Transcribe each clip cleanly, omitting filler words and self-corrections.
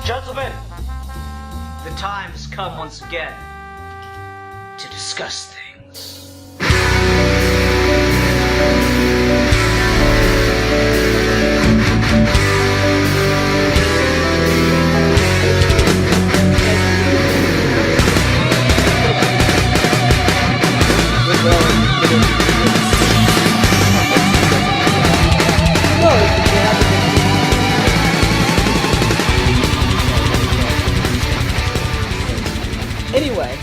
Gentlemen, the time has come once again to discuss things. Anyway,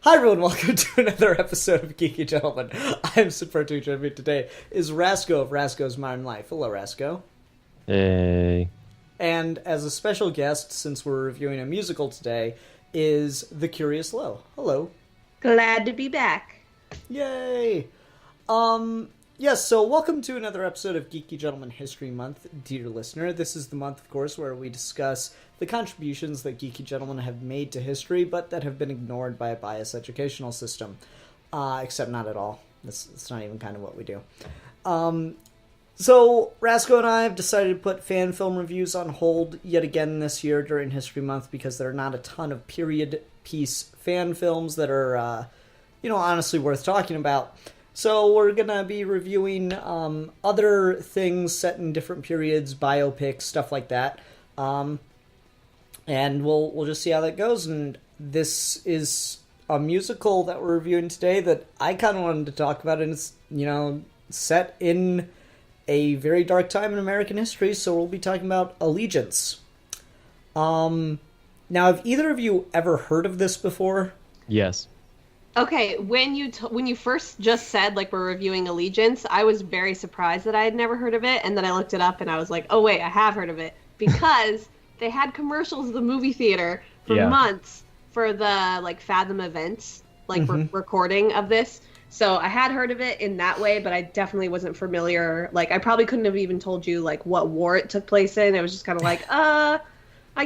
hi everyone, welcome to another episode of Geeky Gentlemen. I'm Supertu. Joining me today is Rasco of Rasco's Modern Life. Hello, Rasco. Hey. And as a special guest, since we're reviewing a musical today, is The Curious Low. Hello. Glad to be back. Yay! Yes, so welcome to another episode of Geeky Gentleman History Month, dear listener. This is the month, of course, where we discuss the contributions that Geeky Gentlemen have made to history, but that have been ignored by a biased educational system. Except not at all. That's not even kind of what we do. So, Rasco and I have decided to put fan film reviews on hold yet again this year during History Month because there are not a ton of period piece fan films that are, honestly worth talking about. So we're going to be reviewing other things set in different periods, biopics, stuff like that. And we'll just see how that goes. And this is a musical that we're reviewing today that I kind of wanted to talk about. And it's, set in a very dark time in American history. So we'll be talking about Allegiance. Now, have either of you ever heard of this before? Yes. Okay, when you first just said, like, we're reviewing Allegiance, I was very surprised that I had never heard of it, and then I looked it up, and I was like, oh, wait, I have heard of it, because they had commercials at the movie theater for months for the, like, Fathom events, like, recording of this. So I had heard of it in that way, but I definitely wasn't familiar. Like, I probably couldn't have even told you, like, what war it took place in. It was just kind of like, I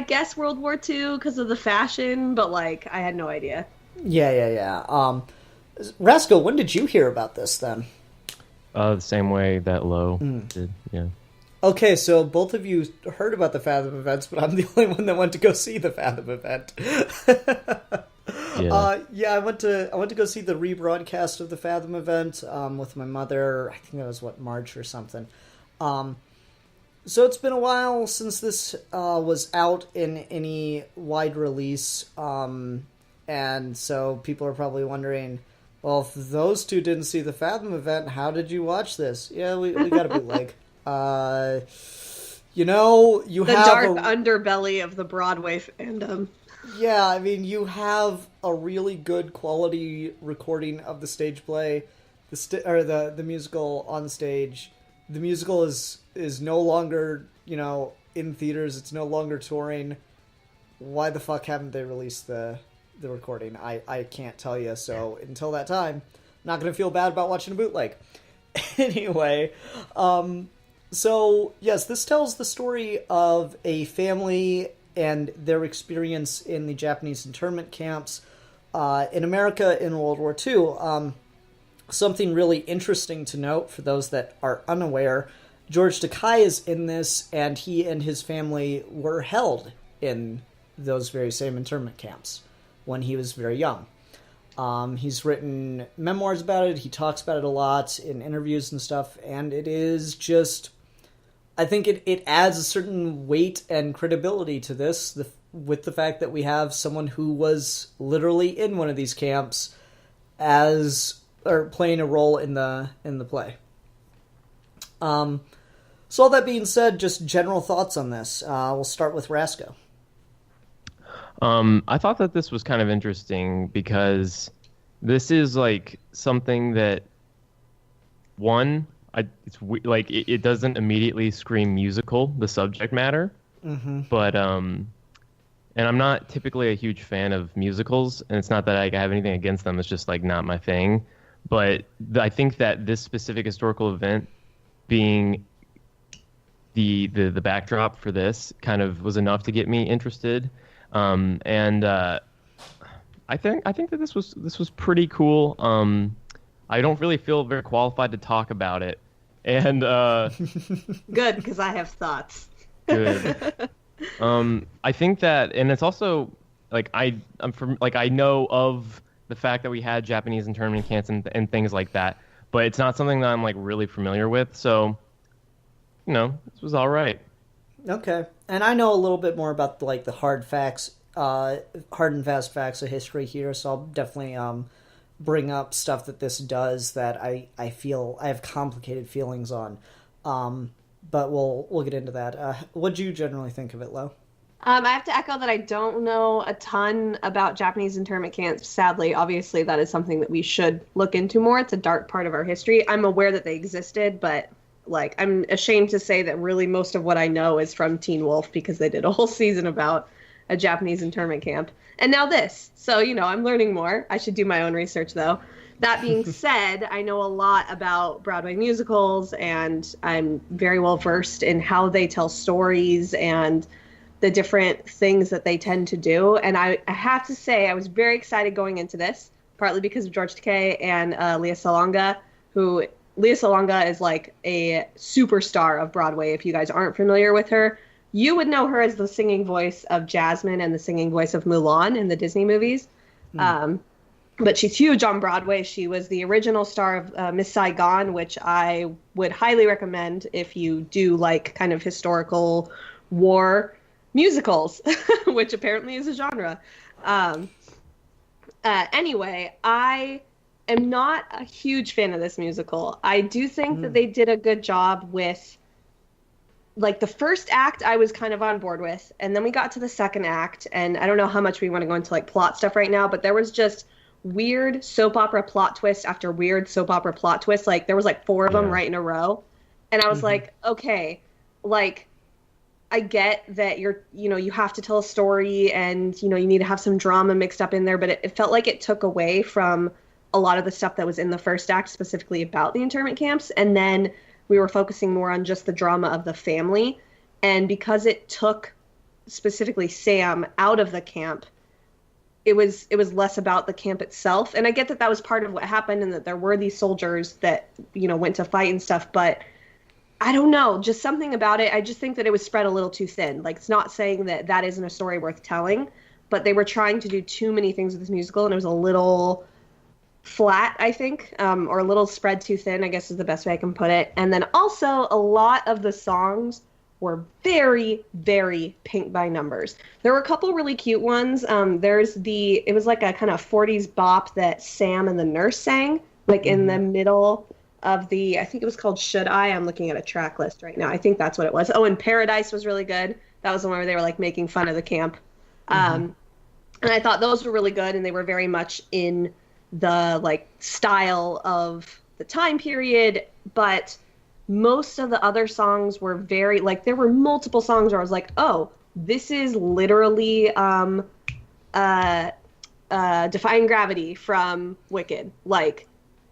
guess World War II because of the fashion, but, like, I had no idea. Yeah. Rasco, when did you hear about this then? The same way that Low did, yeah. Okay, so both of you heard about the Fathom events, but I'm the only one that went to go see the Fathom event. Yeah. I went to go see the rebroadcast of the Fathom event with my mother. I think that was March or something. So it's been a while since this was out in any wide release. And so people are probably wondering, well, if those two didn't see the Fathom event, how did you watch this? Yeah, we got a bootleg. You the have dark underbelly of the Broadway fandom. Yeah, I mean, you have a really good quality recording of the stage play, the musical on stage. The musical is no longer, in theaters. It's no longer touring. Why the fuck haven't they released the recording? I can't tell you. So until that time, I'm not going to feel bad about watching a bootleg. Anyway, so yes, this tells the story of a family and their experience in the Japanese internment camps in America in World War II. Something really interesting to note for those that are unaware, George Takei is in this, and he and his family were held in those very same internment camps when he was very young. He's written memoirs about it. He talks about it a lot in interviews and stuff, and it is just, I think it adds a certain weight and credibility to this with the fact that we have someone who was literally in one of these camps playing a role in the play. So all that being said, just general thoughts on this. We'll start with Rasco. I thought that this was kind of interesting because this is like something that it doesn't immediately scream musical, the subject matter, but and I'm not typically a huge fan of musicals, and it's not that I have anything against them. It's just like not my thing. But I think that this specific historical event being the backdrop for this kind of was enough to get me interested. And I think that this was pretty cool. I don't really feel very qualified to talk about it. And Good, because I have thoughts. good. I think that, and it's also like I'm from, like, I know of the fact that we had Japanese internment camps and things like that, but it's not something that I'm like really familiar with. So, this was all right. Okay, and I know a little bit more about like the hard and fast facts of history here, so I'll definitely bring up stuff that this does that I feel I have complicated feelings on. But we'll get into that. What do you generally think of it, Lo? I have to echo that I don't know a ton about Japanese internment camps, sadly. Obviously, that is something that we should look into more. It's a dark part of our history. I'm aware that they existed, but like I'm ashamed to say that really most of what I know is from Teen Wolf, because they did a whole season about a Japanese internment camp. And now this. So, I'm learning more. I should do my own research, though. That being said, I know a lot about Broadway musicals, and I'm very well versed in how they tell stories and the different things that they tend to do. And I have to say, I was very excited going into this, partly because of George Takei and Lea Salonga, who Lea Salonga is like a superstar of Broadway. If you guys aren't familiar with her, you would know her as the singing voice of Jasmine and the singing voice of Mulan in the Disney movies. But she's huge on Broadway. She was the original star of Miss Saigon, which I would highly recommend if you do like kind of historical war musicals, which apparently is a genre. Anyway, I am not a huge fan of this musical. I do think that they did a good job with, like, the first act I was kind of on board with, and then we got to the second act, and I don't know how much we want to go into like plot stuff right now, but there was just weird soap opera plot twist after weird soap opera plot twist. Like, there was like 4 of them right in a row, and I was like, okay, like, I get that you have to tell a story, and you need to have some drama mixed up in there, but it felt like it took away from a lot of the stuff that was in the first act, specifically about the internment camps, and then we were focusing more on just the drama of the family. And because it took specifically Sam out of the camp, it was less about the camp itself. And I get that was part of what happened, and that there were these soldiers that, went to fight and stuff, but I don't know, just something about it. I just think that it was spread a little too thin. Like, it's not saying that isn't a story worth telling, but they were trying to do too many things with this musical, and it was a little flat, I think, or a little spread too thin, I guess is the best way I can put it. And then also, a lot of the songs were very, very Pink by numbers. There were a couple really cute ones. It was like a kind of 40s bop that Sam and the nurse sang, like in the middle of I think it was called Should I? I'm looking at a track list right now. I think that's what it was. Oh, and Paradise was really good. That was the one where they were like making fun of the camp. And I thought those were really good, and they were very much in the like style of the time period, but most of the other songs were very, like, there were multiple songs where I was like, oh, this is literally Defying Gravity from Wicked. Like,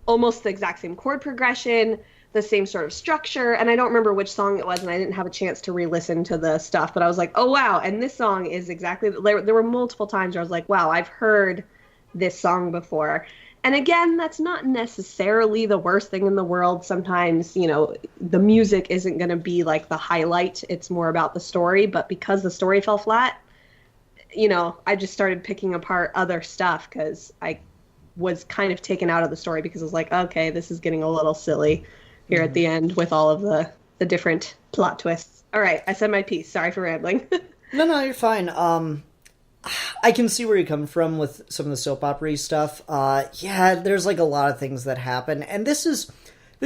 almost the exact same chord progression, the same sort of structure, and I don't remember which song it was, and I didn't have a chance to re-listen to the stuff, but I was like, oh wow, and this song is exactly, there were multiple times where I was like, wow, I've heard this song before. And again, that's not necessarily the worst thing in the world. Sometimes, the music isn't going to be like the highlight. It's more about the story. But because the story fell flat, I just started picking apart other stuff because I was kind of taken out of the story, because I was like, okay, this is getting a little silly here at the end with all of the different plot twists. All right, I said my piece. Sorry for rambling. No, you're fine. I can see where you're coming from with some of the soap opera stuff. Yeah, there's like a lot of things that happen, and this is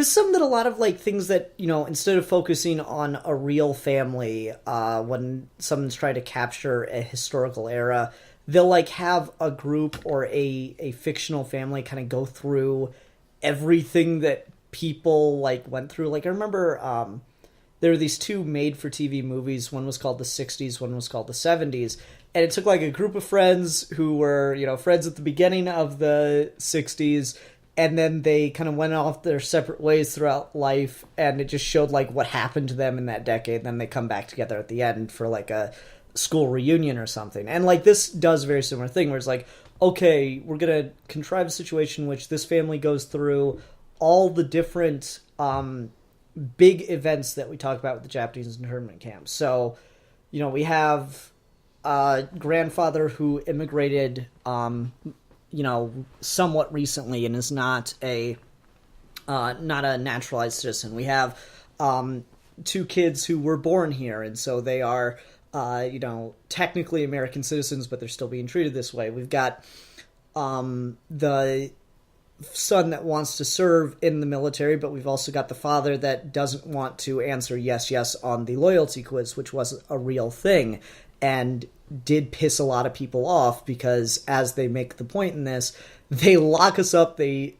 something that a lot of like things that, instead of focusing on a real family, when someone's trying to capture a historical era, they'll like have a group or a fictional family kind of go through everything that people like went through. Like, I remember there were these 2 made-for-TV movies. One was called The 60s, one was called The 70s. And it took like a group of friends who were, friends at the beginning of the 60s, and then they kind of went off their separate ways throughout life, and it just showed like what happened to them in that decade. Then they come back together at the end for like a school reunion or something. And like this does a very similar thing where it's like, okay, we're gonna contrive a situation in which this family goes through all the different big events that we talk about with the Japanese internment camps. So, we have a grandfather who immigrated somewhat recently and is not a naturalized citizen. We have two kids who were born here, and so they are, technically American citizens, but they're still being treated this way. We've got the son that wants to serve in the military, but we've also got the father that doesn't want to answer yes on the loyalty quiz, which was a real thing, and did piss a lot of people off because, as they make the point in this, they lock us up, they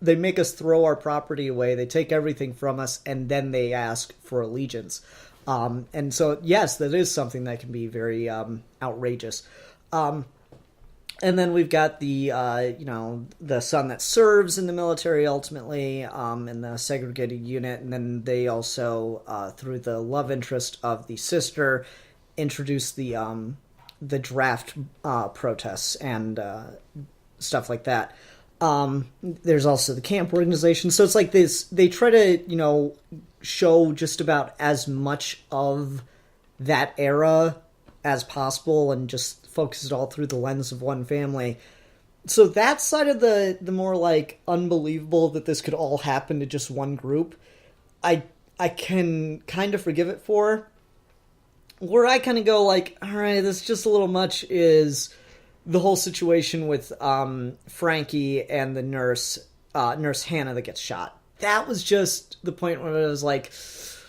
make us throw our property away, they take everything from us, and then they ask for allegiance. And so, yes, that is something that can be very outrageous. And then we've got the son that serves in the military ultimately, in the segregated unit, and then they also, through the love interest of the sister, introduce the draft protests and stuff like that. There's also the camp organization, so it's like this. They try to show just about as much of that era as possible and just focus it all through the lens of one family. So that side of the more like unbelievable that this could all happen to just one group, I can kind of forgive it for. Where I kind of go like, all right, this is just a little much, is the whole situation with Frankie and the nurse Hannah that gets shot. That was just the point where it was like,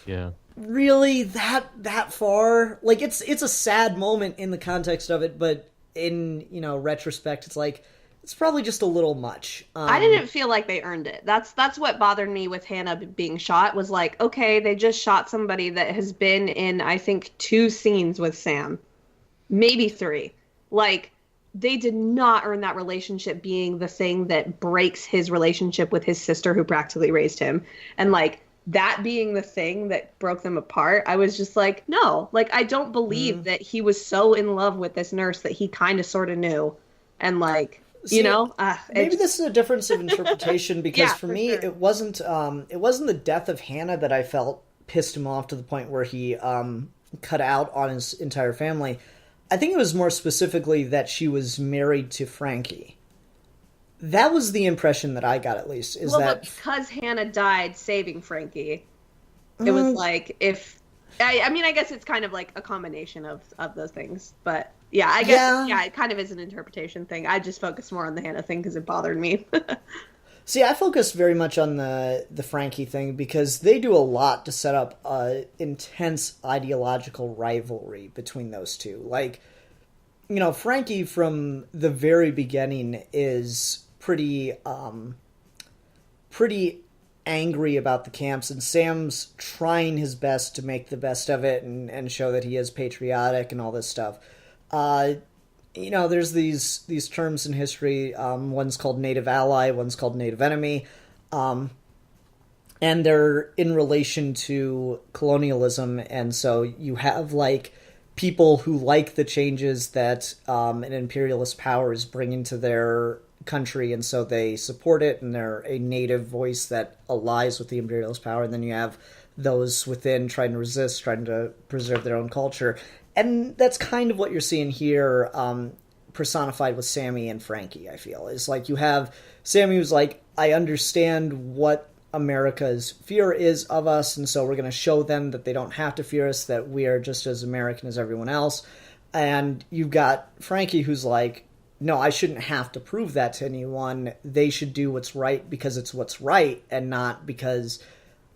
yeah, really that far? Like it's a sad moment in the context of it, but in retrospect, it's like it's probably just a little much. I didn't feel like they earned it. That's what bothered me with Hannah being shot, was like, okay, they just shot somebody that has been in, I think, 2 scenes with Sam, maybe 3. Like, they did not earn that relationship being the thing that breaks his relationship with his sister who practically raised him. And like that being the thing that broke them apart, I was just like, no, like I don't believe that he was so in love with this nurse that he kind of sort of knew. And like, See, maybe this is a difference of interpretation because Yeah, for me, sure. it wasn't the death of Hannah that I felt pissed him off to the point where he cut out on his entire family. I think it was more specifically that she was married to Frankie. That was the impression that I got, at least, is but because Hannah died saving Frankie, it was like, if I mean, I guess it's kind of like a combination of those things, but yeah, I guess it kind of is an interpretation thing. I just focused more on the Hannah thing because it bothered me. See, I focused very much on the Frankie thing because they do a lot to set up a intense ideological rivalry between those two. Like, Frankie from the very beginning is pretty angry about the camps, and Sam's trying his best to make the best of it and show that he is patriotic and all this stuff. There's these terms in history. One's called native ally, one's called native enemy. And they're in relation to colonialism. And so you have like people who like the changes that an imperialist power is bringing to their country, and so they support it, and they're a native voice that allies with the imperialist power. And then you have those within trying to resist, trying to preserve their own culture. And that's kind of what you're seeing here, personified with Sammy and Frankie, I feel. Is like you have Sammy who's like, I understand what America's fear is of us, and so we're going to show them that they don't have to fear us, that we are just as American as everyone else. And you've got Frankie who's like, no, I shouldn't have to prove that to anyone. They should do what's right because it's what's right, and not because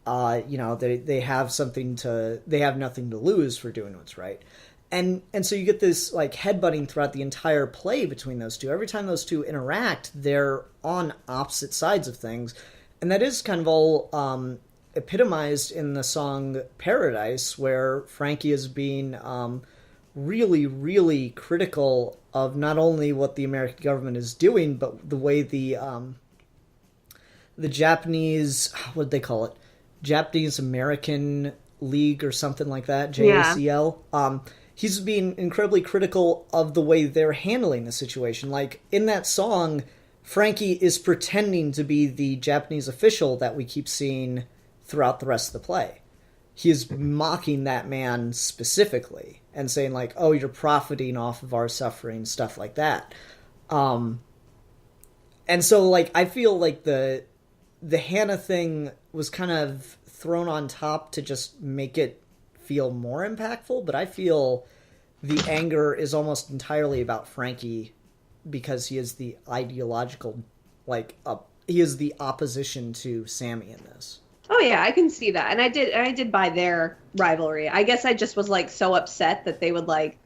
they have nothing to lose for doing what's right. And so you get this like headbutting throughout the entire play between those two. Every time those two interact, they're on opposite sides of things. And that is kind of all epitomized in the song Paradise, where Frankie is being really, really critical of not only what the American government is doing, but the way the the Japanese, what did they call it? Japanese American League or something like that, JACL. He's being incredibly critical of the way they're handling the situation. Like, in that song, Frankie is pretending to be the Japanese official that we keep seeing throughout the rest of the play. He is mocking that man specifically and saying, like, oh, you're profiting off of our suffering, stuff like that. And so, like, I feel like the Hannah thing was kind of thrown on top to just make it feel more impactful, but I feel the anger is almost entirely about Frankie because he is the ideological, like, he is the opposition to Sammy in this. Oh yeah, I can see that, and I did buy their rivalry. I guess I just was like so upset that they would like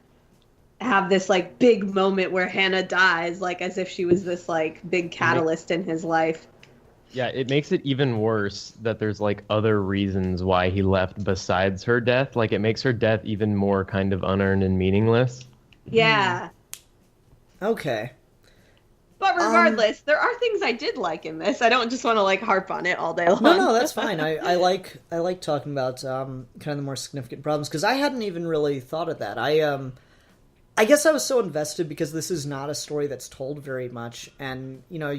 have this like big moment where Hannah dies, like as if she was this like big catalyst in his life. Yeah, it makes it even worse that there's like other reasons why he left besides her death. Like it makes her death even more kind of unearned and meaningless. Yeah. Okay. But regardless, there are things I did like in this. I don't just want to like harp on it all day long. No, that's fine. I like talking about kind of the more significant problems because I hadn't even really thought of that. I guess I was so invested because this is not a story that's told very much, and you know,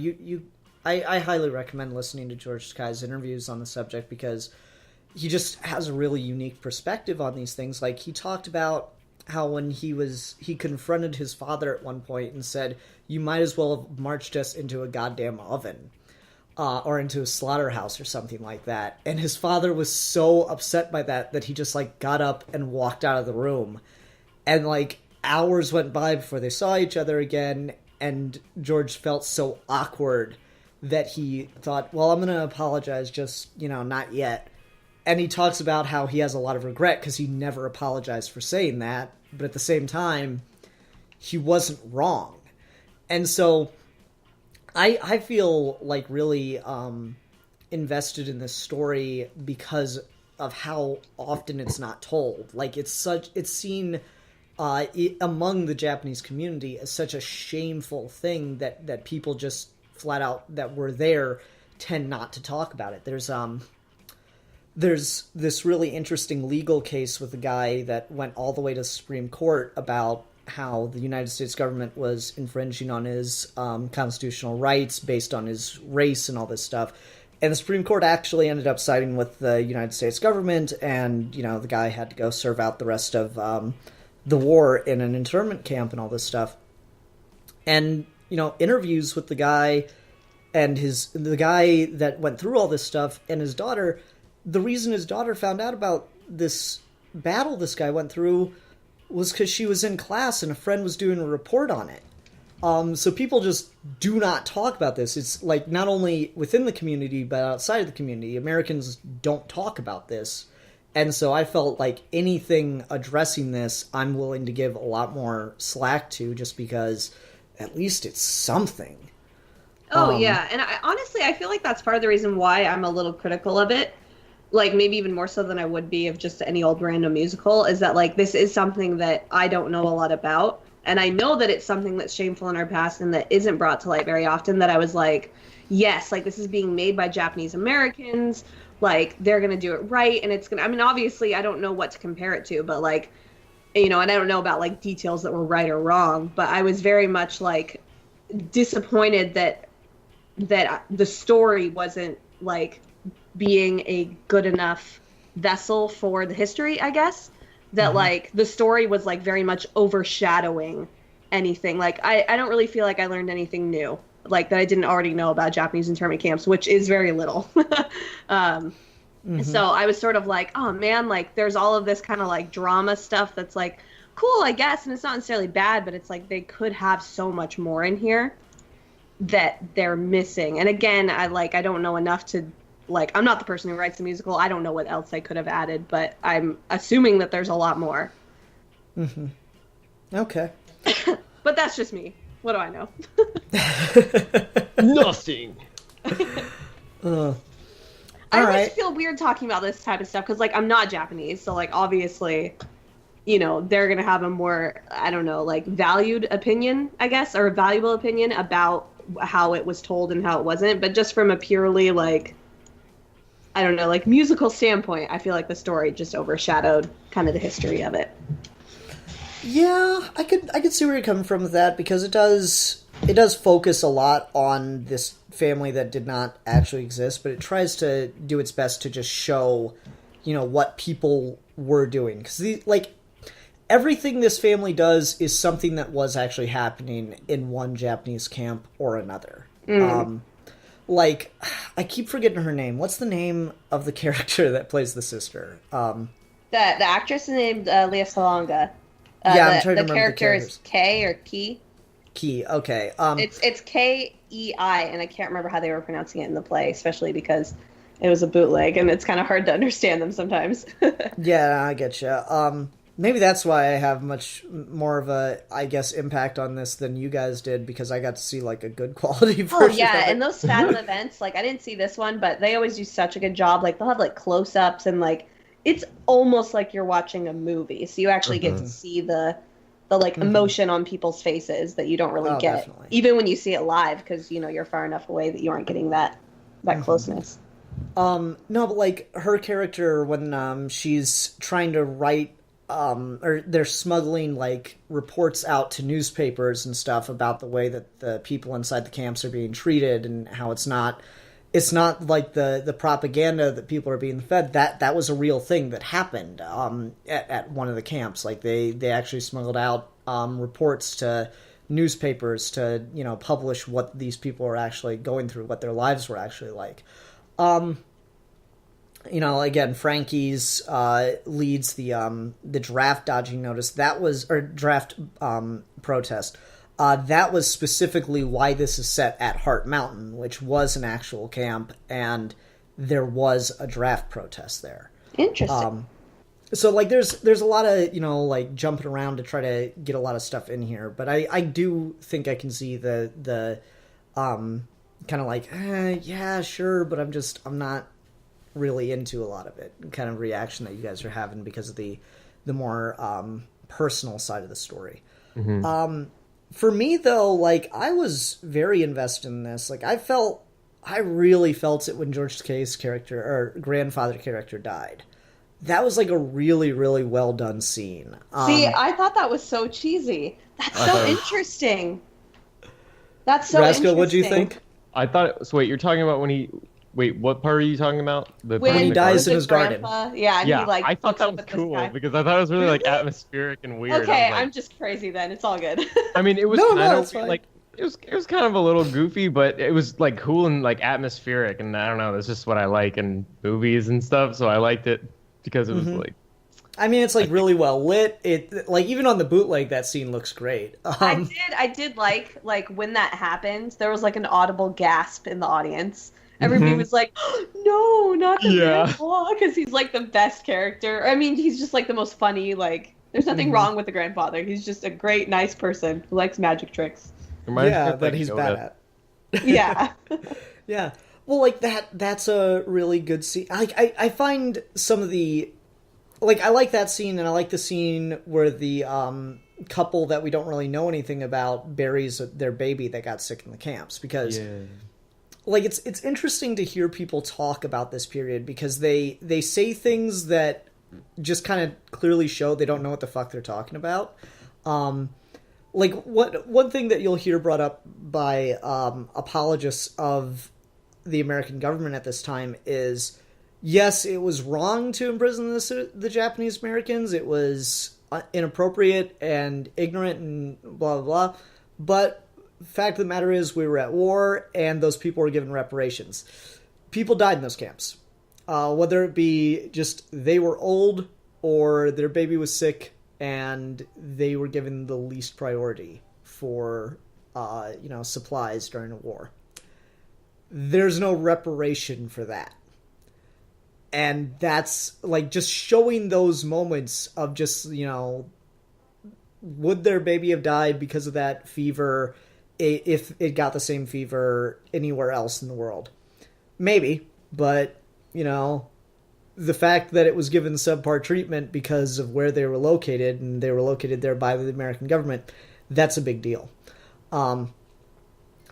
I highly recommend listening to George Takei's interviews on the subject because he just has a really unique perspective on these things. Like he talked about how when he confronted his father at one point and said, you might as well have marched us into a goddamn oven or into a slaughterhouse or something like that. And his father was so upset by that he just like got up and walked out of the room. And like hours went by before they saw each other again. And George felt so awkward that he thought, well, I'm going to apologize, just, you know, not yet. And he talks about how he has a lot of regret because he never apologized for saying that. But at the same time, he wasn't wrong. And so I feel like really invested in this story because of how often it's not told. Like it's seen among the Japanese community as such a shameful thing that people just flat out that were there tend not to talk about it. There's this really interesting legal case with a guy that went all the way to the Supreme Court about how the United States government was infringing on his constitutional rights based on his race and all this stuff. And the Supreme Court actually ended up siding with the United States government, and, you know, the guy had to go serve out the rest of the war in an internment camp and all this stuff. And, you know, interviews with the guy and the guy that went through all this stuff and his daughter, the reason his daughter found out about this battle this guy went through was because she was in class and a friend was doing a report on it. So people just do not talk about this. It's like not only within the community, but outside of the community. Americans don't talk about this. And so I felt like anything addressing this, I'm willing to give a lot more slack to just because at least it's something. Oh, yeah. And honestly, I feel like that's part of the reason why I'm a little critical of it. Like, maybe even more so than I would be of just any old random musical, is that, like, this is something that I don't know a lot about. And I know that it's something that's shameful in our past and that isn't brought to light very often, that I was like, yes, like, this is being made by Japanese Americans. Like, they're going to do it right. And it's going to, I mean, obviously, I don't know what to compare it to, but, like, you know, and I don't know about, like, details that were right or wrong. But I was very much, like, disappointed that the story wasn't, like, being a good enough vessel for the history, I guess. That, like, the story was, like, very much overshadowing anything. Like, I don't really feel like I learned anything new, like, that I didn't already know about Japanese internment camps, which is very little. So I was sort of like, oh, man, like, there's all of this kind of, like, drama stuff that's, like, cool, I guess, and it's not necessarily bad, but it's, like, they could have so much more in here that they're missing. And again, I don't know enough to, like, I'm not the person who writes the musical. I don't know what else they could have added, but I'm assuming that there's a lot more. Okay. But that's just me. What do I know? Nothing. I always feel weird talking about this type of stuff because, like, I'm not Japanese, so, like, obviously, you know, they're going to have a more, I don't know, like, valued opinion, I guess, or a valuable opinion about how it was told and how it wasn't, but just from a purely like, I don't know, like musical standpoint, I feel like the story just overshadowed kind of the history of it. Yeah, I could see where you're coming from with that, because it does focus a lot on this family that did not actually exist, but it tries to do its best to just show, what people were doing, because everything this family does is something that was actually happening in one Japanese camp or another. I keep forgetting her name. What's the name of the character that plays the sister? The actress is named Leah Salonga. I'm trying to remember the character is K or Key. Key, okay. It's Kei, and I can't remember how they were pronouncing it in the play, especially because it was a bootleg, and it's kind of hard to understand them sometimes. Yeah, I get you. Maybe that's why I have much more of a, I guess, impact on this than you guys did, because I got to see, like, a good quality version of it. And those Fathom events, like, I didn't see this one, but they always do such a good job. Like, they'll have, like, close-ups, and, like, it's almost like you're watching a movie. So you actually get to see the emotion on people's faces that you don't really get. Definitely. Even when you see it live, because, you're far enough away that you aren't getting that closeness. No, but, like, her character, when she's trying to write, or they're smuggling, like, reports out to newspapers and stuff about the way that the people inside the camps are being treated, and how it's not like the propaganda that people are being fed. That was a real thing that happened at one of the camps. Like, they actually smuggled out reports to newspapers to publish what these people are actually going through, what their lives were actually like. Again, Frankie's leads the draft dodging notice. That was, or draft protest. That was specifically why this is set at Heart Mountain, which was an actual camp, and there was a draft protest there. Interesting. So, like, there's a lot of, jumping around to try to get a lot of stuff in here, but I do think I can see the kind of like, yeah, sure, but I'm not really into a lot of it kind of reaction that you guys are having because of the more personal side of the story. For me, though, like, I was very invested in this. Like, I really felt it when George Takei's character, or grandfather character, died. That was, like, a really, really well done scene. See, I thought that was so cheesy. That's so interesting. That's so Rascal, interesting. what'd you think? I thought. So wait, you're talking about when he? Wait, what part are you talking about? The When part he the dies in garden? his garden. Yeah, and Yeah, he, like, I thought looks that up was at the cool sky. because I thought it was really like atmospheric and weird. Okay, I was like, I'm just crazy then. It's all good. I mean, it was No, kind it's of fine. like it was kind of a little goofy, but it was like cool and like atmospheric, and I don't know, that's just what I like in movies and stuff. So I liked it because it was like. I mean, it's, like, really well lit. It, like, even on the bootleg, that scene looks great. I did like when that happened, there was, like, an audible gasp in the audience. Everybody was like, oh, no, not the grandpa, because he's, like, the best character. I mean, he's just, like, the most funny, like, there's nothing wrong with the grandfather. He's just a great, nice person who likes magic tricks. Reminds me Yeah, of, that like, he's Yoda. bad at. Yeah. Yeah. Well, like, that's a really good scene. I find some of the... Like, I like that scene, and I like the scene where the couple that we don't really know anything about buries their baby that got sick in the camps. Because, like, it's interesting to hear people talk about this period, because they say things that just kind of clearly show they don't know what the fuck they're talking about. Like, one thing that you'll hear brought up by apologists of the American government at this time is... Yes, it was wrong to imprison the Japanese Americans. It was inappropriate and ignorant and blah, blah, blah. But the fact of the matter is we were at war and those people were given reparations. People died in those camps. Whether it be just they were old or their baby was sick and they were given the least priority for supplies during a war. There's no reparation for that. And that's, like, just showing those moments of just, would their baby have died because of that fever if it got the same fever anywhere else in the world? Maybe, but, the fact that it was given subpar treatment because of where they were located, and they were located there by the American government, that's a big deal.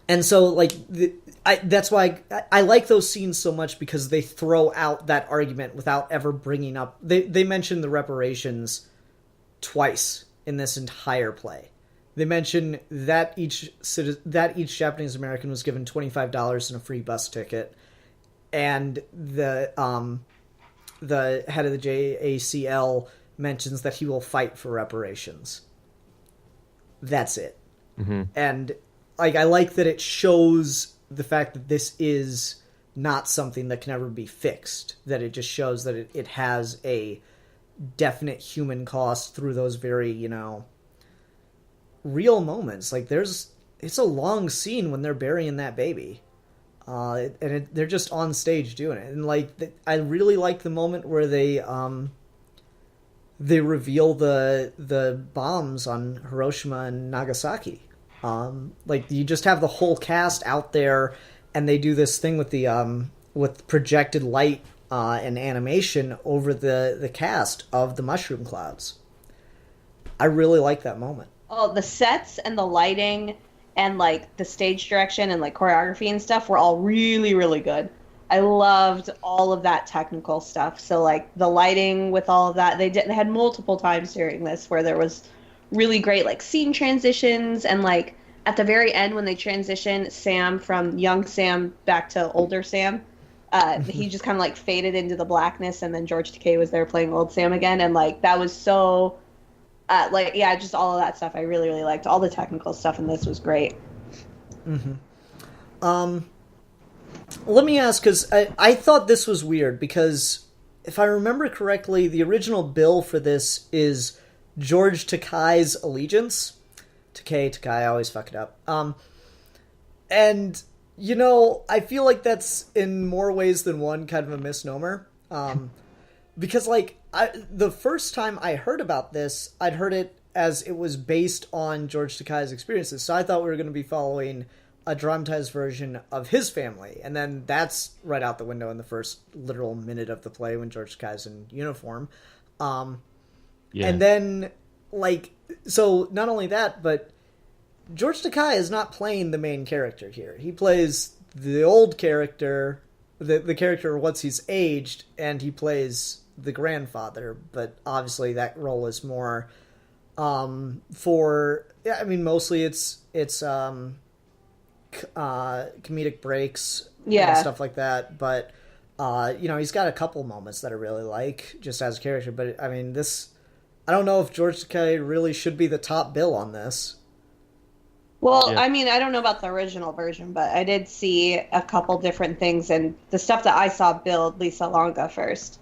And so, like, that's why I like those scenes so much, because they throw out that argument without ever bringing up... They mention the reparations twice in this entire play. They mention that each Japanese American was given $25 and a free bus ticket, and the head of the JACL mentions that he will fight for reparations. That's it. Mm-hmm. And like, I like that it shows the fact that this is not something that can ever be fixed. That it just shows that it has a definite human cost through those very, you know, real moments. Like, it's a long scene when they're burying that baby. They're just on stage doing it. And like, I really like the moment where they reveal the bombs on Hiroshima and Nagasaki. Like, you just have the whole cast out there, and they do this thing with the with projected light and animation over the cast of the mushroom clouds. I really like that moment. Oh, the sets and the lighting and like the stage direction and like choreography and stuff were all really, really good. I loved all of that technical stuff. So like the lighting with all of that, they had multiple times during this where there was really great like scene transitions, and like at the very end when they transition Sam from young Sam back to older Sam, he just kind of like faded into the blackness, and then George Takei was there playing old Sam again, and like that was so just all of that stuff I really, really liked. All the technical stuff in this was great. Mm-hmm. Let me ask, because I thought this was weird, because if I remember correctly, the original bill for this is George Takei's Allegiance. Takei, I always fuck it up. And, you know, I feel like that's in more ways than one kind of a misnomer. Because, like, the first time I heard about this, I'd heard it as it was based on George Takei's experiences. So I thought we were going to be following a dramatized version of his family. And then that's right out the window in the first literal minute of the play when George Takei's in uniform. And then, like, so not only that, but George Takei is not playing the main character here. He plays the old character, the character once he's aged, and he plays the grandfather. But obviously that role is more mostly it's comedic breaks and stuff like that. But he's got a couple moments that I really like just as a character. But I mean, I don't know if George Takei really should be the top bill on this. Well, yeah. I mean, I don't know about the original version, but I did see a couple different things, and the stuff that I saw billed Lisa Longa first.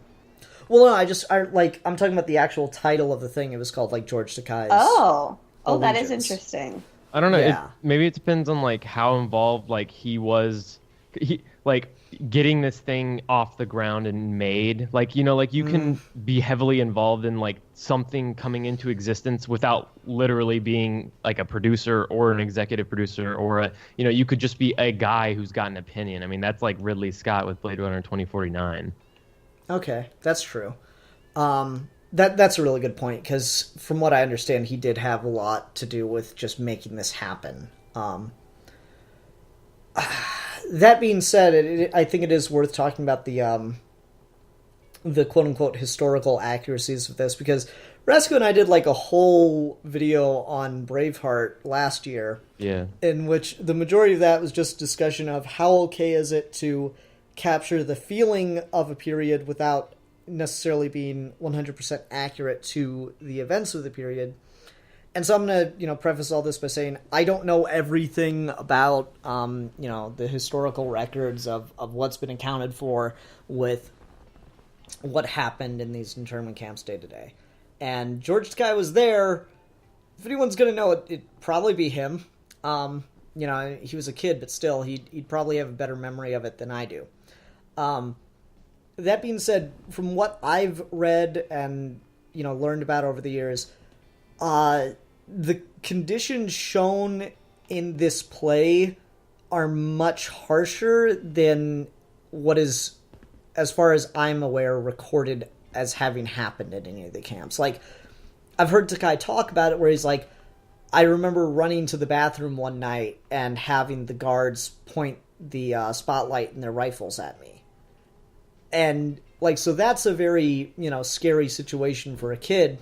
Well, no, I'm talking about the actual title of the thing. It was called like George Takei's. Oh, Allegiance. That is interesting. I don't know. Yeah. Maybe it depends on like how involved like he like getting this thing off the ground and made. Like, you know, like you can be heavily involved in like something coming into existence without literally being like a producer or an executive producer, or you could just be a guy who's got an opinion. I mean, that's like Ridley Scott with Blade Runner 2049. Okay, that's true. That's a really good point, because from what I understand, he did have a lot to do with just making this happen. That being said, I think it is worth talking about the quote-unquote historical accuracies of this, because Rasco and I did like a whole video on Braveheart last year, in which the majority of that was just discussion of how okay is it to capture the feeling of a period without necessarily being 100% accurate to the events of the period. And so I'm going to, preface all this by saying I don't know everything about, the historical records of what's been accounted for with what happened in these internment camps day to day. And George Takei was there. If anyone's going to know it, it'd probably be him. He was a kid, but still, he'd probably have a better memory of it than I do. That being said, from what I've read and, learned about over the years, the conditions shown in this play are much harsher than what is, as far as I'm aware, recorded as having happened at any of the camps. Like, I've heard Takei talk about it where he's like, I remember running to the bathroom one night and having the guards point the spotlight in their rifles at me. And, like, so that's a very, scary situation for a kid.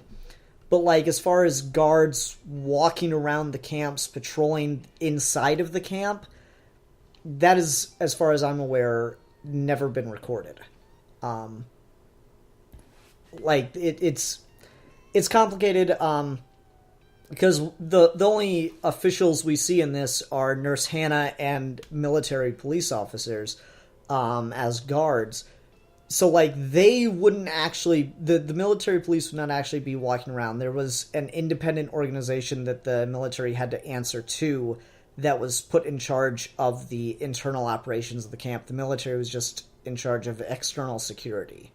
But, like, as far as guards walking around the camps, patrolling inside of the camp, that is, as far as I'm aware, never been recorded. It's complicated, because the only officials we see in this are Nurse Hannah and military police officers as guards. So, like, they wouldn't actually... The military police would not actually be walking around. There was an independent organization that the military had to answer to that was put in charge of the internal operations of the camp. The military was just in charge of external security.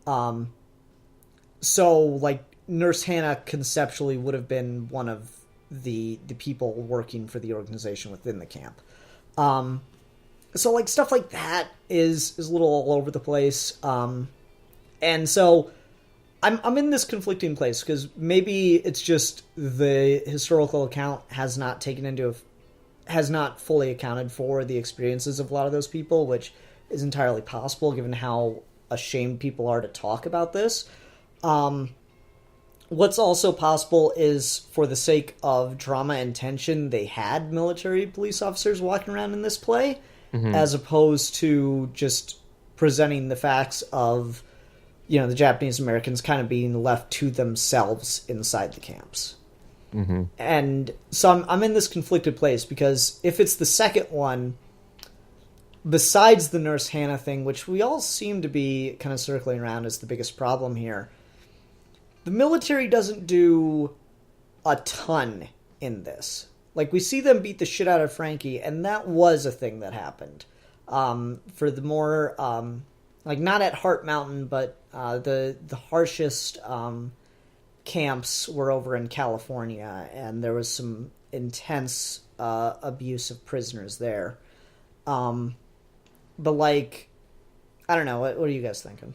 So, like, Nurse Hannah conceptually would have been one of the people working for the organization within the camp. So, like, stuff like that is a little all over the place. And so I'm in this conflicting place because maybe it's just the historical account has not fully accounted for the experiences of a lot of those people, which is entirely possible given how ashamed people are to talk about this. What's also possible is, for the sake of drama and tension, they had military police officers walking around in this play, as opposed to just presenting the facts of, the Japanese Americans kind of being left to themselves inside the camps. Mm-hmm. And so I'm in this conflicted place, because if it's the second one, besides the Nurse Hannah thing, which we all seem to be kind of circling around as the biggest problem here, the military doesn't do a ton in this. Like, we see them beat the shit out of Frankie, and that was a thing that happened. For the more, not at Heart Mountain, but the harshest camps were over in California, and there was some intense abuse of prisoners there. But, like, I don't know, what are you guys thinking?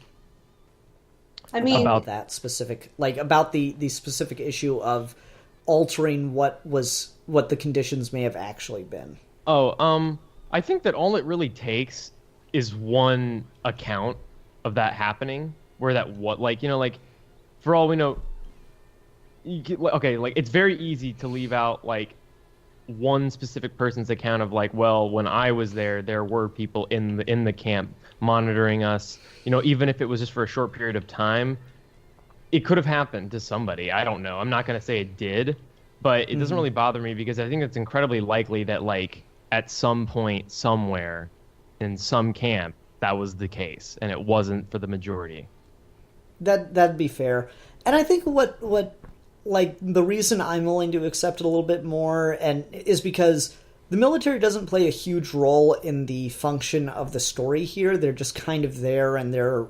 I mean, about that specific, about the specific issue of altering what the conditions may have actually been. I think that all it really takes is one account of that happening, where for all we know, it's very easy to leave out, one specific person's account of, when I was there were people in the camp monitoring us. Even if it was just for a short period of time, it could have happened to somebody. I don't know. I'm not going to say it did, but it doesn't really bother me, because I think it's incredibly likely that, at some point somewhere in some camp, that was the case, and it wasn't for the majority. That'd be fair. And I think what the reason I'm willing to accept it a little bit more is because the military doesn't play a huge role in the function of the story here. They're just kind of there, and they're,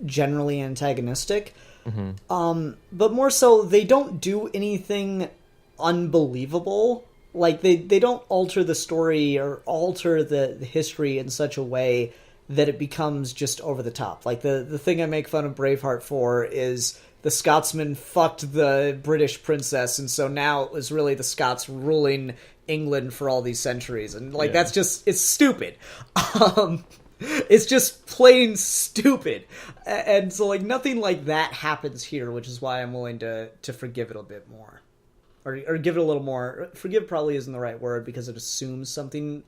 generally antagonistic. Mm-hmm. But more so, they don't do anything unbelievable. They don't alter the story or alter the history in such a way that it becomes just over the top. The thing I make fun of Braveheart for is the Scotsman fucked the British princess, and so now it was really the Scots ruling England for all these centuries. And, that's just... It's stupid. It's just plain stupid. And so, nothing like that happens here, which is why I'm willing to forgive it a bit more. Or give it a little more... Forgive probably isn't the right word, because it assumes something,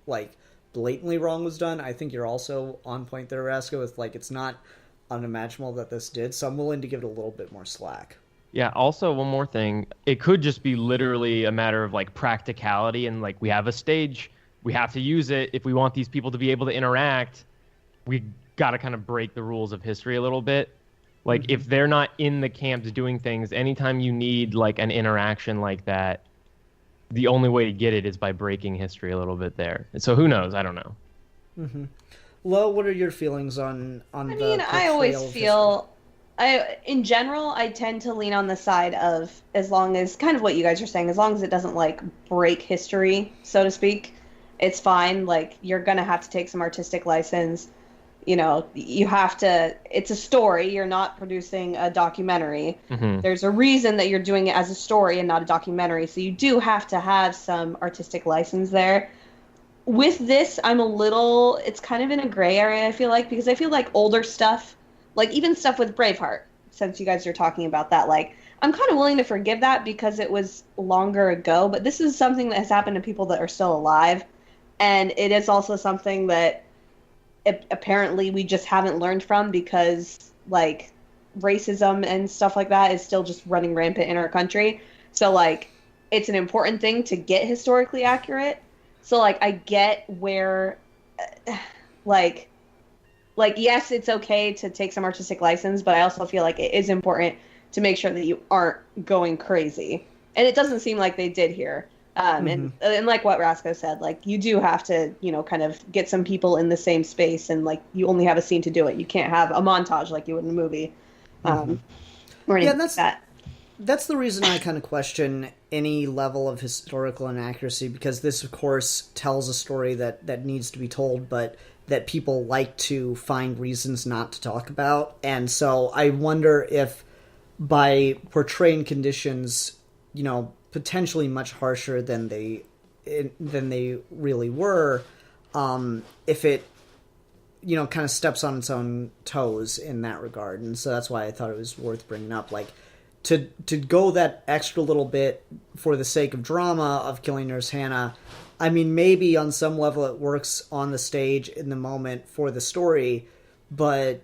blatantly wrong was done. I think you're also on point there, Raska, with, it's not unimaginable that this did, so I'm willing to give it a little bit more slack. Yeah, also, one more thing. It could just be literally a matter of, practicality, and, we have a stage. We have to use it. If we want these people to be able to interact, we got to kind of break the rules of history a little bit. If they're not in the camps doing things, anytime you need, an interaction like that, the only way to get it is by breaking history a little bit there. So who knows? I don't know. Mm-hmm. Lo, what are your feelings on I always feel... in general, I tend to lean on the side of, as long as, kind of what you guys are saying, as long as it doesn't, break history, so to speak, it's fine. You're going to have to take some artistic license. you have to, it's a story. You're not producing a documentary. There's a reason that you're doing it as a story and not a documentary. So you do have to have some artistic license there. With this, it's kind of in a gray area, I feel like, because I feel like older stuff, like even stuff with Braveheart, since you guys are talking about that, like, I'm kind of willing to forgive that because it was longer ago, but this is something that has happened to people that are still alive. And it is also something that apparently we just haven't learned from because, like, racism and stuff like that is still just running rampant in our country. So, like, it's an important thing to get historically accurate. So, like, I get where, like, yes, it's okay to take some artistic license, but I also feel like it is important to make sure that you aren't going crazy. And it doesn't seem like they did here. And like what Rasco said, like, you do have to, kind of get some people in the same space, and, like, you only have a scene to do it. You can't have a montage like you would in a movie. Or anything like that. That's the reason I kind of question any level of historical inaccuracy, because this, of course, tells a story that needs to be told, but that people like to find reasons not to talk about. And so I wonder if by portraying conditions, potentially much harsher than they really were, if it, kind of steps on its own toes in that regard. And so that's why I thought it was worth bringing up. Like, to go that extra little bit for the sake of drama of killing Nurse Hannah, I mean, maybe on some level it works on the stage in the moment for the story, but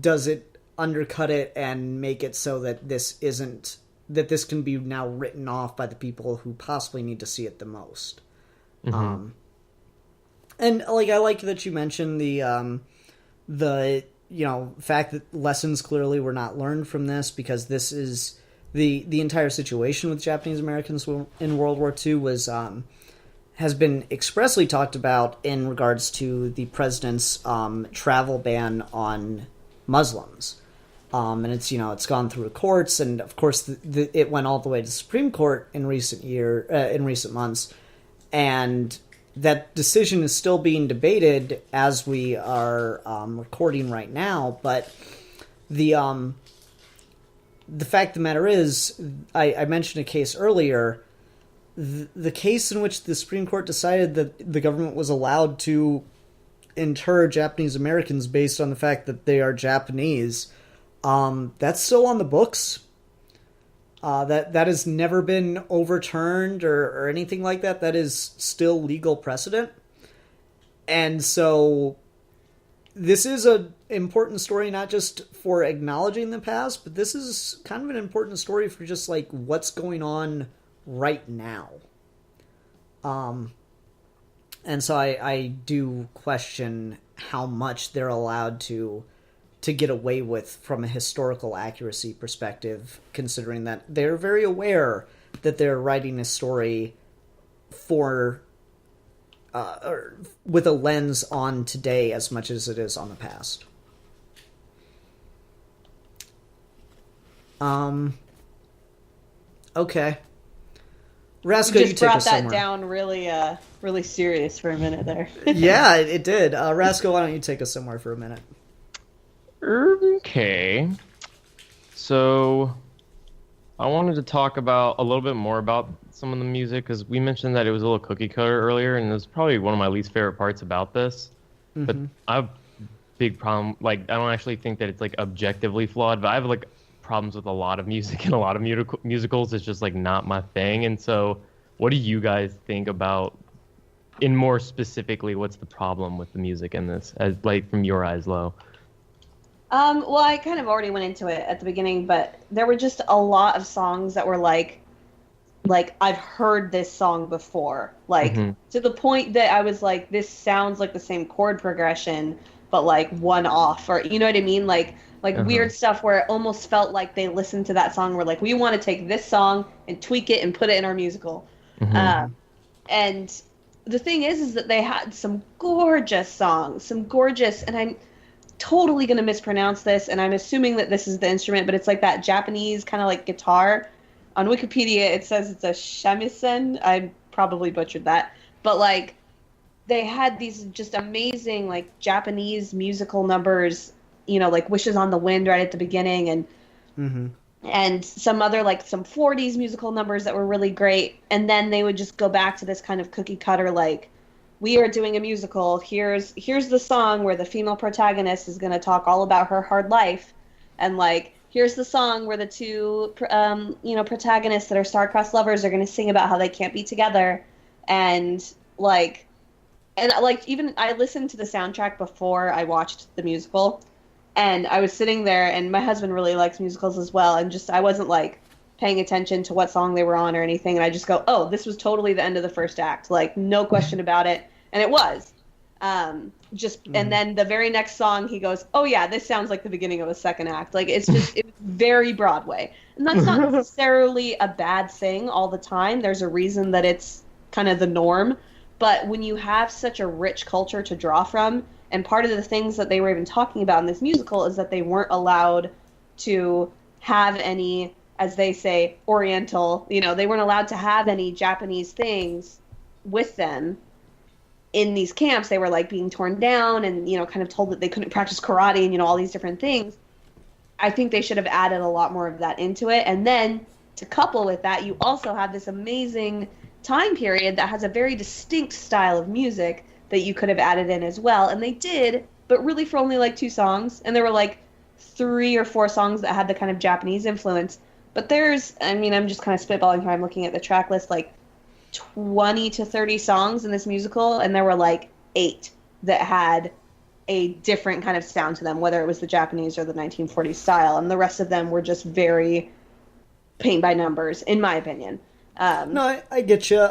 does it undercut it and make it so that this can be now written off by the people who possibly need to see it the most? And, like, I like that you mentioned the fact that lessons clearly were not learned from this, because this is the entire situation with Japanese Americans in World War II has been expressly talked about in regards to the president's travel ban on Muslims. And it's gone through the courts, and of course it went all the way to the Supreme Court in recent months, and that decision is still being debated as we are recording right now. But the fact of the matter is, I mentioned a case earlier, the case in which the Supreme Court decided that the government was allowed to inter Japanese Americans based on the fact that they are Japanese. That's still on the books. That has never been overturned or anything like that. That is still legal precedent. And so this is an important story, not just for acknowledging the past, but this is kind of an important story for just, like, what's going on right now. And so I do question how much they're allowed to get away with from a historical accuracy perspective, considering that they're very aware that they're writing a story or with a lens on today as much as it is on the past. Okay. Rasco, you just take brought us that somewhere. down really serious for a minute there. Yeah, it did. Rasco, why don't you take us somewhere for a minute? Okay. So I wanted to talk about a little bit more about some of the music, because we mentioned that it was a little cookie cutter earlier, and it was probably one of my least favorite parts about this. But I have a big problem. Like, I don't actually think that it's, like, objectively flawed, but I have, like, problems with a lot of music and a lot of musicals. It's just, like, not my thing. And so what do you guys think about, in more specifically, what's the problem with the music in this, as, like, from your eyes, Lo? Well, I kind of already went into it at the beginning, but there were just a lot of songs that were like I've heard this song before, like, to the point that I was like, this sounds like the same chord progression, but, like, one off, or, you know what I mean? Like weird stuff where it almost felt like they listened to that song and were like, we want to take this song and tweak it and put it in our musical. And the thing is that they had some gorgeous songs, and I'm totally going to mispronounce this, and I'm assuming that this is the instrument, but it's like that Japanese kind of like guitar. On Wikipedia, it says it's a shamisen. I probably butchered that. But, like, they had these just amazing like Japanese musical numbers, you know, like Wishes on the Wind right at the beginning, and some other like some 40s musical numbers that were really great. And then they would just go back to this kind of cookie cutter, like, we are doing a musical. Here's the song where the female protagonist is going to talk all about her hard life, and like here's the song where the two protagonists that are star-crossed lovers are going to sing about how they can't be together. And even I listened to the soundtrack before I watched the musical, and I was sitting there, and my husband really likes musicals as well, and just I wasn't like paying attention to what song they were on or anything, and I just go, oh, this was totally the end of the first act, like no question about it. And it was. And then the very next song, he goes, oh yeah, this sounds like the beginning of a second act. Like, it's just, it was very Broadway. And that's not necessarily a bad thing all the time. There's a reason that it's kind of the norm. But when you have such a rich culture to draw from, and part of the things that they were even talking about in this musical is that they weren't allowed to have any, as they say, Oriental, they weren't allowed to have any Japanese things with them in these camps. They were like being torn down and, kind of told that they couldn't practice karate and, all these different things. I think they should have added a lot more of that into it. And then to couple with that, you also have this amazing time period that has a very distinct style of music that you could have added in as well. And they did, but really for only like 2 songs. And there were like 3 or 4 songs that had the kind of Japanese influence. But there's, I'm just kind of spitballing here. I'm looking at the track list, like 20 to 30 songs in this musical, and there were like 8 that had a different kind of sound to them, whether it was the Japanese or the 1940s style, and the rest of them were just very paint by numbers, in my opinion. No, I get you.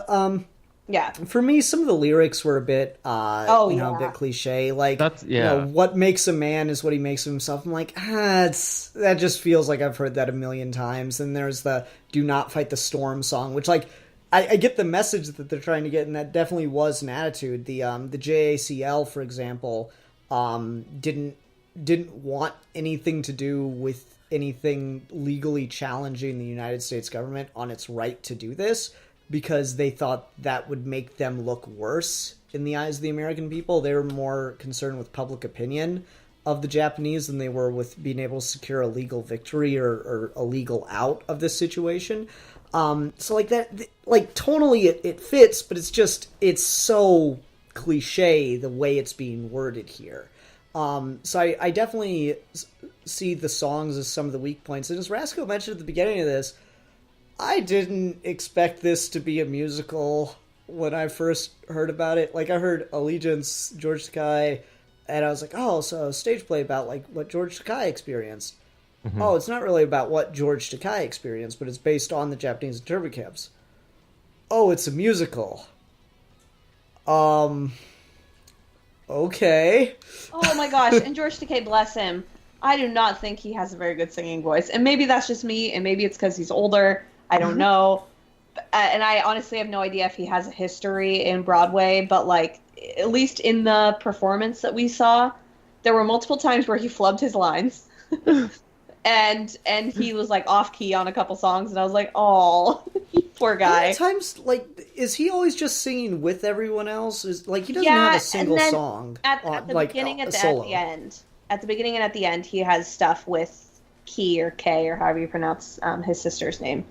Yeah. For me, some of the lyrics were a bit, a bit cliche. Like, what makes a man is what he makes of himself. I'm like, that just feels like I've heard that a million times. And there's the "Do Not Fight the Storm" song, which, like, I get the message that they're trying to get, and that definitely was an attitude. The JACL, for example, didn't want anything to do with anything legally challenging the United States government on its right to do this, because they thought that would make them look worse in the eyes of the American people. They were more concerned with public opinion of the Japanese than they were with being able to secure a legal victory or a legal out of this situation. So like that, like tonally it fits, but it's so cliche the way it's being worded here. So I definitely see the songs as some of the weak points. And as Rasco mentioned at the beginning of this, I didn't expect this to be a musical when I first heard about it. Like, I heard Allegiance, George Takei, and I was like, oh, so a stage play about like what George Takei experienced. Mm-hmm. Oh, it's not really about what George Takei experienced, but it's based on the Japanese internment camps. Oh, it's a musical. Okay. Oh my gosh, and George Takei, bless him, I do not think he has a very good singing voice. And maybe that's just me, and maybe it's because he's older. I don't know. And I honestly have no idea if he has a history in Broadway, but like, at least in the performance that we saw, there were multiple times where he flubbed his lines. and he was like off key on a couple songs, and I was like, oh, poor guy. At times, like, is he always just singing with everyone else? Is like he doesn't have a single song at the like beginning a at solo. the end. At the beginning and at the end, he has stuff with Key or Kay or however you pronounce his sister's name.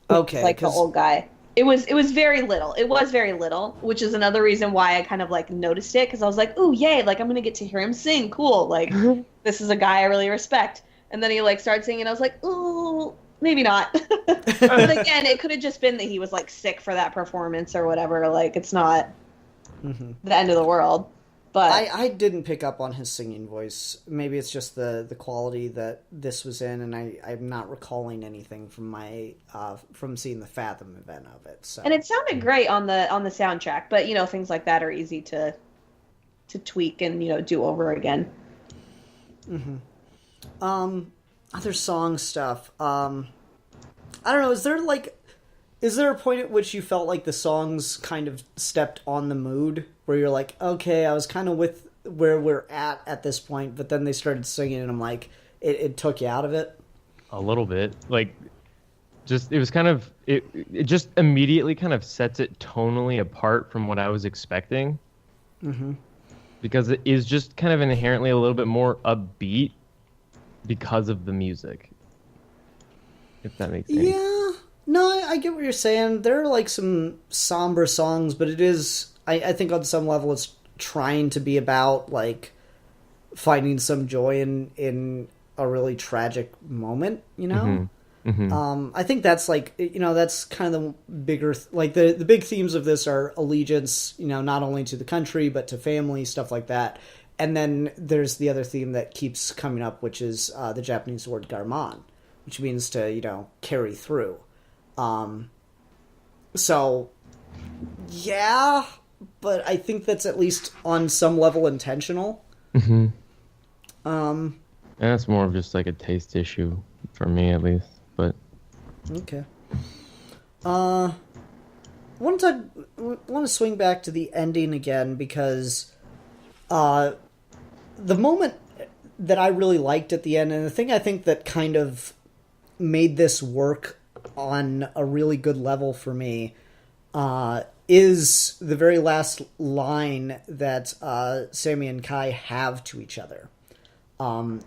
Okay, it's like the old guy. It was very little. It was very little, which is another reason why I kind of like noticed it, because I was like, ooh, yay! Like, I'm gonna get to hear him sing. Cool. Like, this is a guy I really respect. And then he like started singing, and I was like, ooh, maybe not. But again, it could have just been that he was like sick for that performance or whatever. Like, it's not the end of the world. But I didn't pick up on his singing voice. Maybe it's just the quality that this was in, and I'm not recalling anything from my from seeing the Fathom event of it. So. And it sounded great on the soundtrack, but things like that are easy to tweak and do over again. Other song stuff. I don't know. Is there a point at which you felt like the songs kind of stepped on the mood, where you're like, okay, I was kind of with where we're at this point, but then they started singing, and I'm like, it took you out of it? A little bit. Like, just, it was kind of, it just immediately kind of sets it tonally apart from what I was expecting. because it is just kind of inherently a little bit more upbeat because of the music. If that makes sense. Yeah. No, I get what you're saying. There are like some somber songs, but it is, I think on some level it's trying to be about like finding some joy in a really tragic moment, you know? I think that's like, that's kind of the bigger, like the big themes of this are allegiance, not only to the country, but to family, stuff like that. And then there's the other theme that keeps coming up, which is the Japanese word garman, which means to, carry through. So, yeah, but I think that's at least on some level intentional. And that's more of just like a taste issue for me, at least. But okay. Want to swing back to the ending again because the moment that I really liked at the end, and the thing I think that kind of made this work on a really good level for me, is the very last line that Sammy and Kai have to each other.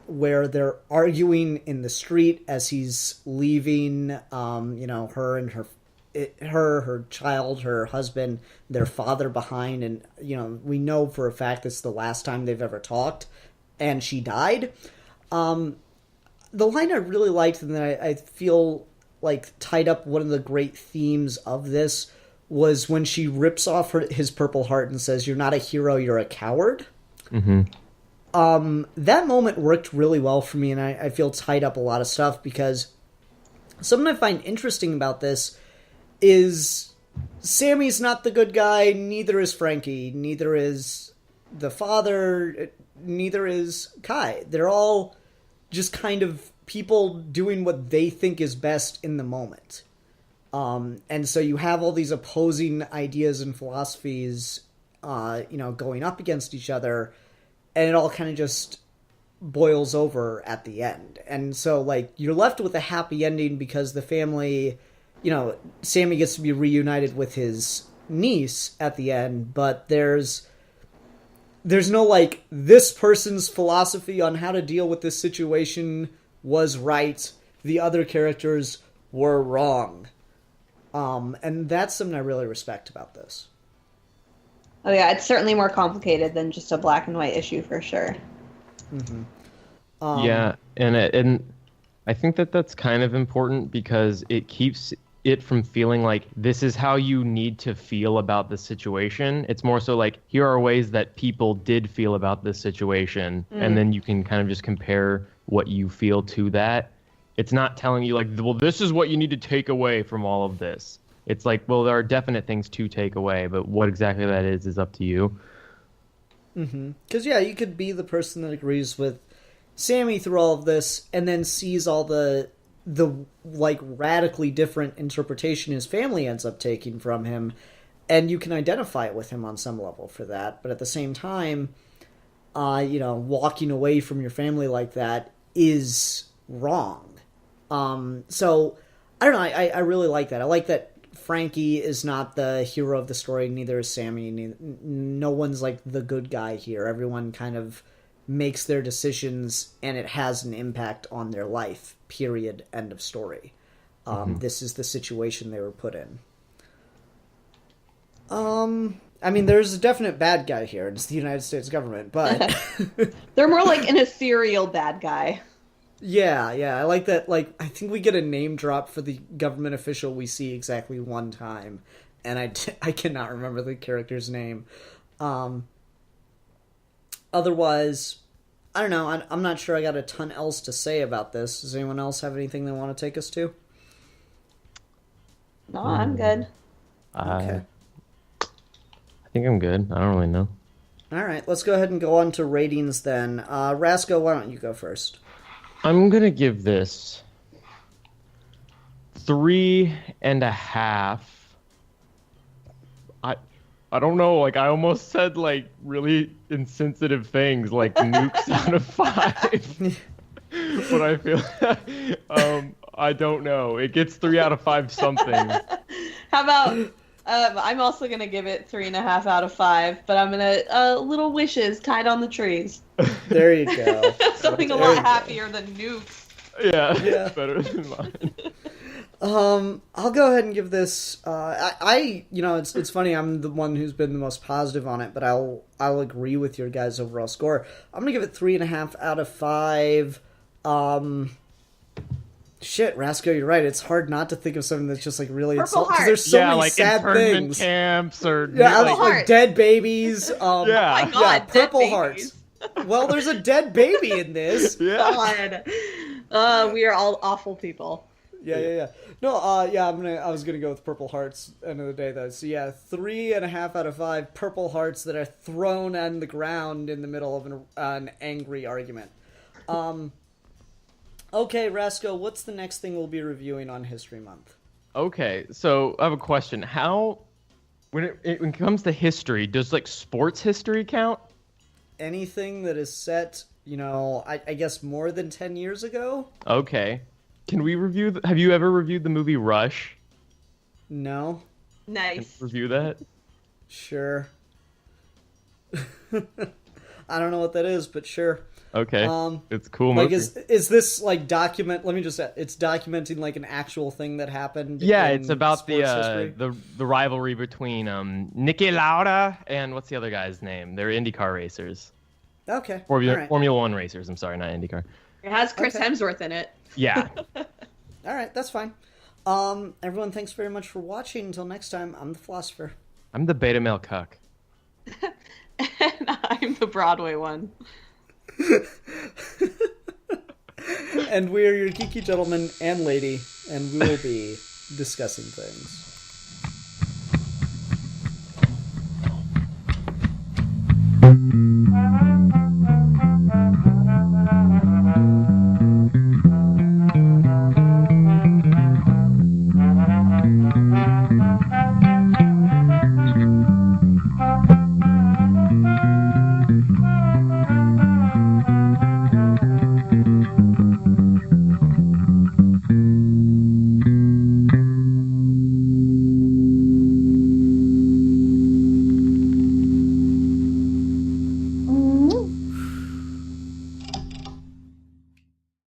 Where they're arguing in the street as he's leaving, her and her child, her husband, their father behind. And, we know for a fact it's the last time they've ever talked. And she died. The line I really liked and that I feel like tied up one of the great themes of this was when she rips off his purple heart and says, "You're not a hero, you're a coward." That moment worked really well for me, and I feel tied up a lot of stuff because something I find interesting about this is Sammy's not the good guy, neither is Frankie, neither is the father, neither is Kai. They're all just kind of people doing what they think is best in the moment. And so you have all these opposing ideas and philosophies, going up against each other, and it all kind of just boils over at the end. And so, like, you're left with a happy ending because the family, Sammy gets to be reunited with his niece at the end, but there's no, like, this person's philosophy on how to deal with this situation was right, the other characters were wrong. And that's something I really respect about this. Oh yeah, it's certainly more complicated than just a black and white issue for sure. Yeah, and I think that's kind of important because it keeps it from feeling like this is how you need to feel about the situation. It's more so like, here are ways that people did feel about this situation, and then you can kind of just compare what you feel to that. It's not telling you like, well, this is what you need to take away from all of this. It's like, well, there are definite things to take away, but what exactly that is up to you. Because, yeah, you could be the person that agrees with Sammy through all of this and then sees all the like, radically different interpretation his family ends up taking from him, and you can identify with him on some level for that. But at the same time, walking away from your family like that is wrong. So, I don't know, I really like that. I like that Frankie is not the hero of the story, neither is Sammy. No one's like the good guy here. Everyone kind of makes their decisions, and it has an impact on their life, period, end of story. This is the situation they were put in. I mean, there's a definite bad guy here, and it's the United States government, but... They're more like an ethereal bad guy. Yeah, I like that. Like, I think we get a name drop for the government official we see exactly one time, and I cannot remember the character's name. Otherwise, I don't know. I'm not sure I got a ton else to say about this. Does anyone else have anything they want to take us to? No, I'm good. Okay. I think I'm good. I don't really know. All right, let's go ahead and go on to ratings then. Rasco, why don't you go first? I'm going to give this 3.5. I don't know, like, I almost said, like, really insensitive things, like nukes out of 5. But I feel, I don't know. It gets 3 out of 5 something. How about I'm also gonna give it 3.5 out of 5, but I'm gonna little wishes tied on the trees. There you go. Something a There lot you go. happier than nukes. Yeah, Yeah. better than mine. I'll go ahead and give this. It's funny. I'm the one who's been the most positive on it, but I'll agree with your guys' overall score. I'm gonna give it 3.5 out of 5. Shit, Rasco, you're right. It's hard not to think of something that's just like really Purple insulting. Because Heart. there's so yeah, many like sad internment things. camps or Yeah, like, like dead babies. Yeah. Oh my god, yeah, dead Purple babies. Hearts. Well, there's a dead baby in this. yeah. God. We are all awful people. Yeah. No, I was gonna go with Purple Hearts end of the day though. So yeah, 3.5 out of 5 Purple Hearts that are thrown on the ground in the middle of an angry argument. Okay, Rasco, what's the next thing we'll be reviewing on History Month? Okay, so I have a question. How, when it comes to history, does like sports history count? Anything that is set, I guess more than 10 years ago? Okay. Can we review? Have you ever reviewed the movie Rush? No. Nice. Review that? Sure. I don't know what that is, but sure. Okay. It's a cool Like, movie. is this like document? Let me just say, it's documenting like an actual thing that happened. Yeah, in it's about sports history? the rivalry between Niki Lauda and what's the other guy's name? They're IndyCar racers. Okay. Formula All right. Formula One racers. I'm sorry, not IndyCar. It has Chris Okay. Hemsworth in it. Yeah. All right, that's fine. Everyone, thanks very much for watching. Until next time, I'm the Philosopher. I'm the beta male cuck. And I'm the Broadway one. And we are your geeky gentleman and lady, and we will be discussing things.